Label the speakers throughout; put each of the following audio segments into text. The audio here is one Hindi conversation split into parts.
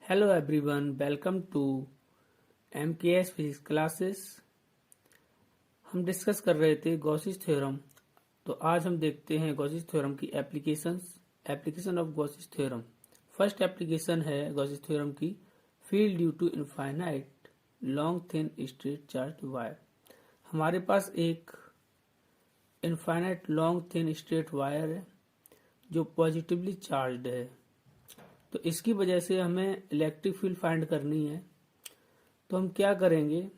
Speaker 1: Hello everyone, welcome to MKS physics classes. हम डिस्कस कर रहे थे गॉसिस थ्योरम। तो आज हम देखते हैं गॉसिस थ्योरम की application of Gauss's theorem. First application है गॉसिस थ्योरम की, field due to infinite long thin straight charge wire. हमारे पास एक infinite long thin straight wire है जो पॉजिटिवली चार्ज्ड है। तो इसकी वजह से हमें इलेक्ट्रिक फील्ड फाइंड करनी है। तो हम क्या करेंगे,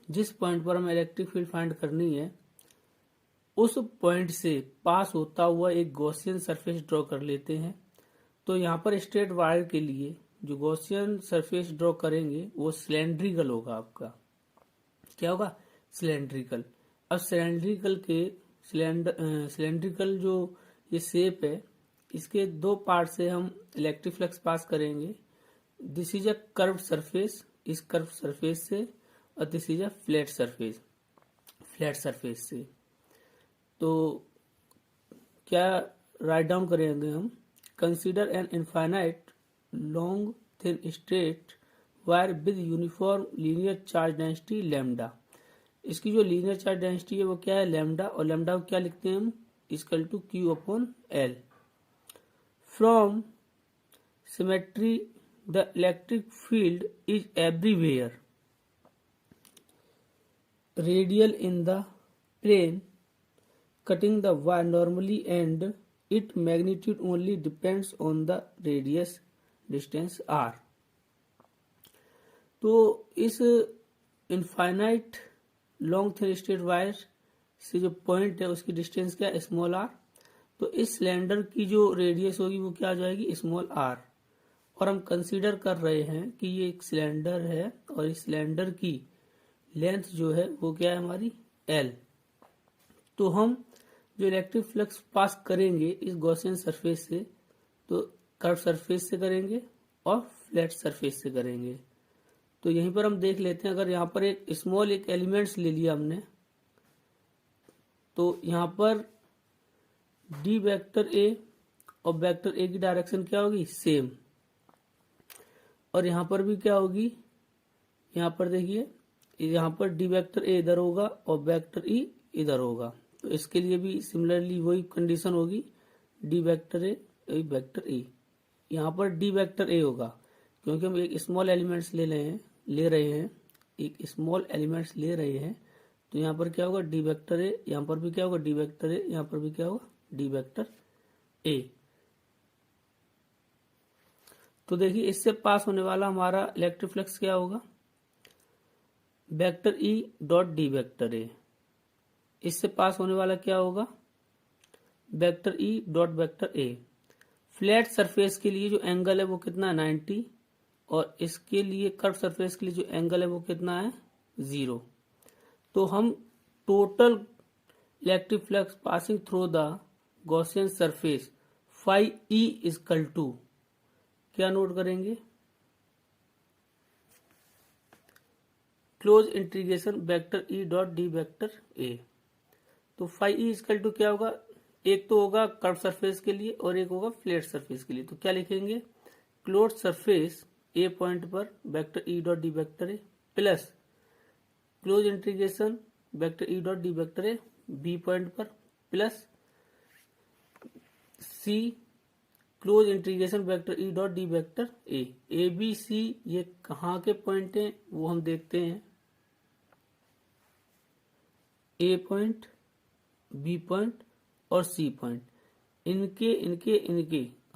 Speaker 1: जिस पॉइंट पर हमें इलेक्ट्रिक फील्ड फाइंड करनी है उस पॉइंट से पास होता हुआ एक गॉसियन सरफेस ड्रॉ कर लेते हैं। तो यहाँ पर स्ट्रेट वायर के लिए जो गॉसियन सरफेस ड्रॉ करेंगे वो सिलेंड्रिकल होगा। आपका क्या होगा? सिलेंड्रिकल। अब सिलेंड्रिकल जो ये शेप है, इसके दो पार्ट से हम इलेक्ट्रिक फ्लक्स पास करेंगे। This is a curve surface, इस कर्व सरफेस से, और this is a flat surface से। तो क्या राइट डाउन करेंगे हम? Consider an infinite long thin straight wire with uniform linear charge density lambda. इसकी जो लीनियर चार्ज डेंसिटी है वो क्या है? लैम्डा। और लैम्डा को क्या लिखते हैं हम? Equal to Q upon L. From symmetry the electric field is everywhere radial in the plane cutting the wire normally, and its magnitude only depends on the radius distance r। तो इस infinite long thin straight wire से जो पॉइंट है उसकी डिस्टेंस क्या है? Small R. तो इस सिलेंडर की जो रेडियस होगी वो क्या आ जाएगी? Small R. और हम कंसीडर कर रहे हैं कि ये एक सिलेंडर है और इस सिलेंडर की लेंथ जो है वो क्या है हमारी? एल। तो हम जो इलेक्ट्रिक फ्लक्स पास करेंगे इस गॉसियन सरफेस से, तो कर्व सरफेस से करेंगे और फ्लैट सरफेस से करेंगे। तो यहीं पर हम देख लेते हैं, अगर यहाँ पर एक स्मॉल एक एलिमेंट्स ले लिया हमने, तो यहाँ पर डी वेक्टर ए और वेक्टर ए की डायरेक्शन क्या होगी? सेम। और यहाँ पर भी क्या होगी? यहाँ पर देखिए, यहाँ पर डी वेक्टर ए इधर होगा और वेक्टर ई इधर होगा। तो इसके लिए भी सिमिलरली वही कंडीशन होगी, डी वेक्टर ए वेक्टर ई। यहाँ पर डी वेक्टर ए होगा क्योंकि हम एक स्मॉल एलिमेंट्स ले रहे हैं तो यहाँ पर क्या होगा? डी वेक्टर ए। यहाँ पर भी क्या होगा? डी वेक्टर ए। यहाँ पर भी क्या होगा? D vector A. तो देखिए, इससे पास होने वाला हमारा इलेक्ट्रिक फ्लक्स क्या होगा? Vector E dot D vector ए। इससे पास होने वाला क्या होगा? Vector E dot vector A. Flat surface के लिए जो एंगल है वो कितना है? 90। और इसके लिए कर्व सरफेस के लिए जो एंगल है वो कितना है? 0। तो हम total electric flux passing through the Gaussian surface phi E equal to क्या नोट करेंगे? Close integration vector E dot D vector A. तो फाई ई इक्वल टू क्या होगा? एक तो होगा कर्व सरफेस के लिए और एक होगा फ्लैट सरफेस के लिए। तो क्या लिखेंगे? क्लोज सरफेस ए पॉइंट पर vector E dot D vector A plus close integration vector E dot D vector A B point पर plus C close integration vector E dot D vector A B C. ये कहाँ के पॉइंट हैं वो हम देखते हैं। ए पॉइंट, बी पॉइंट और सी पॉइंट, इनके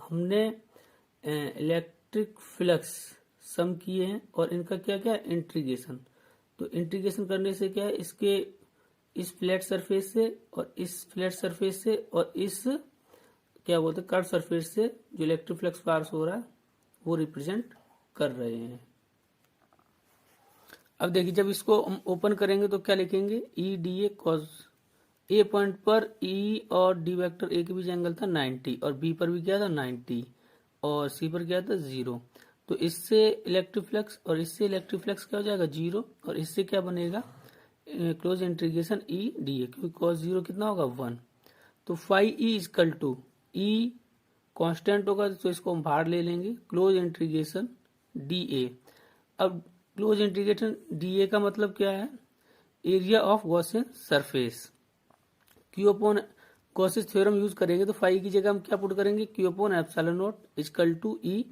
Speaker 1: हमने इलेक्ट्रिक फ्लक्स सम किए हैं और इनका क्या क्या है? इंटीग्रेशन। तो इंटीग्रेशन करने से क्या है? इसके इस फ्लैट सरफेस से और इस फ्लैट सरफेस से और इस क्या बोलते हैं कर्व सरफेस से जो इलेक्ट्रिक फ्लक्स पास हो रहा है वो रिप्रेजेंट कर रहे हैं। अब देखिए, जब इसको हम ओपन करेंगे तो क्या लिखेंगे? ई डी ए कॉस। ए पॉइंट पर ई और डी वेक्टर ए के बीच एंगल था 90 और बी पर भी क्या था? 90 और सी पर क्या था? 0। तो इससे इलेक्ट्रिक फ्लक्स और इससे इलेक्ट्रिक फ्लक्स क्या हो जाएगा? 0। और इससे क्या बनेगा? Close integration E D A, क्योंकि कॉस 0 कितना होगा? 1। तो phi E equal to E constant होगा तो इसको हम बाहर ले लेंगे, क्लोज इंटीग्रेशन डी ए। अब क्लोज इंटीग्रेशन डी ए का मतलब क्या है, area of Gaussian surface. Q upon Gauss's theorem use करेंगे तो फाई की जगह हम क्या पुट करेंगे, Q upon epsilon naught equal to E.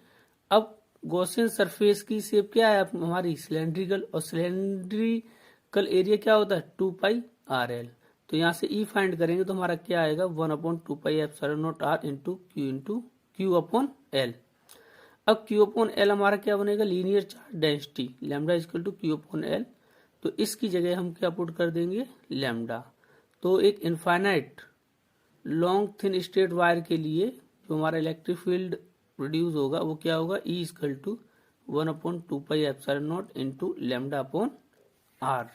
Speaker 1: अब गॉसियन सरफेस की शेप क्या है हमारी, सिलेंड्रिकल, और सिलेंड्रिकल एरिया क्या होता है 2 पाई आर एल। तो यहाँ से ई फाइंड करेंगे तो हमारा क्या आएगा 1/2 pi epsilon naught R into Q upon L. अब क्यू अपॉन एल हमारा क्या बनेगा, linear charge density lambda equal to Q upon L. तो इसकी जगह हम क्या पुट कर देंगे, लैम्डा। तो एक infinite long thin straight wire के लिए जो हमारा इलेक्ट्रिक फील्ड प्रोड्यूस होगा वो क्या होगा, E equal to 1/2 pi epsilon naught into lambda upon R.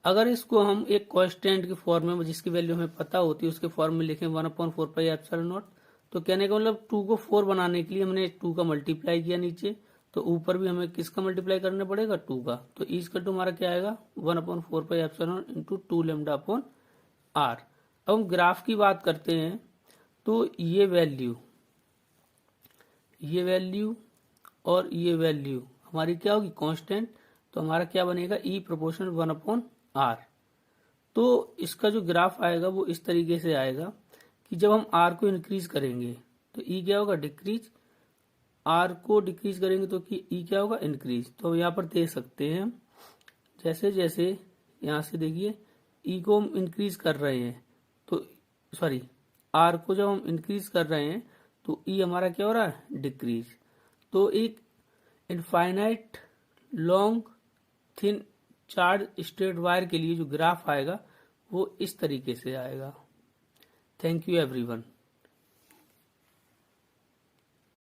Speaker 1: अगर इसको हम एक कांस्टेंट के फॉर्म में, जिसकी वैल्यू हमें पता होती है उसके फॉर्म में लिखें 1/4 पाई एप्सिलॉन नॉट, तो कहने का मतलब 2 को 4 बनाने के लिए हमने 2 का मल्टीप्लाई किया नीचे, तो ऊपर भी हमें किसका मल्टीप्लाई करना पड़ेगा 2 का। तो ई इक्वल टू हमारा क्या आएगा 1/4 pi epsilon naught into 2 lambda upon R. अब हम ग्राफ की बात करते हैं तो ये वैल्यू और ये वैल्यू हमारी क्या होगी कांस्टेंट, तो हमारा क्या बनेगा ई प्रोपोर्शनल 1/r। तो इसका जो ग्राफ आएगा वो इस तरीके से आएगा कि जब हम r को इंक्रीज करेंगे तो ई क्या होगा डिक्रीज, r को डिक्रीज करेंगे तो ई क्या होगा इंक्रीज। तो यहाँ पर देख सकते हैं जैसे जैसे यहाँ से देखिए ई को हम इंक्रीज कर रहे हैं तो सॉरी आर को जब हम इंक्रीज कर रहे हैं तो ई हमारा क्या हो रहा है डिक्रीज। तो एक infinite long thin charge straight wire के लिए जो ग्राफ आएगा वो इस तरीके से आएगा। Thank you everyone.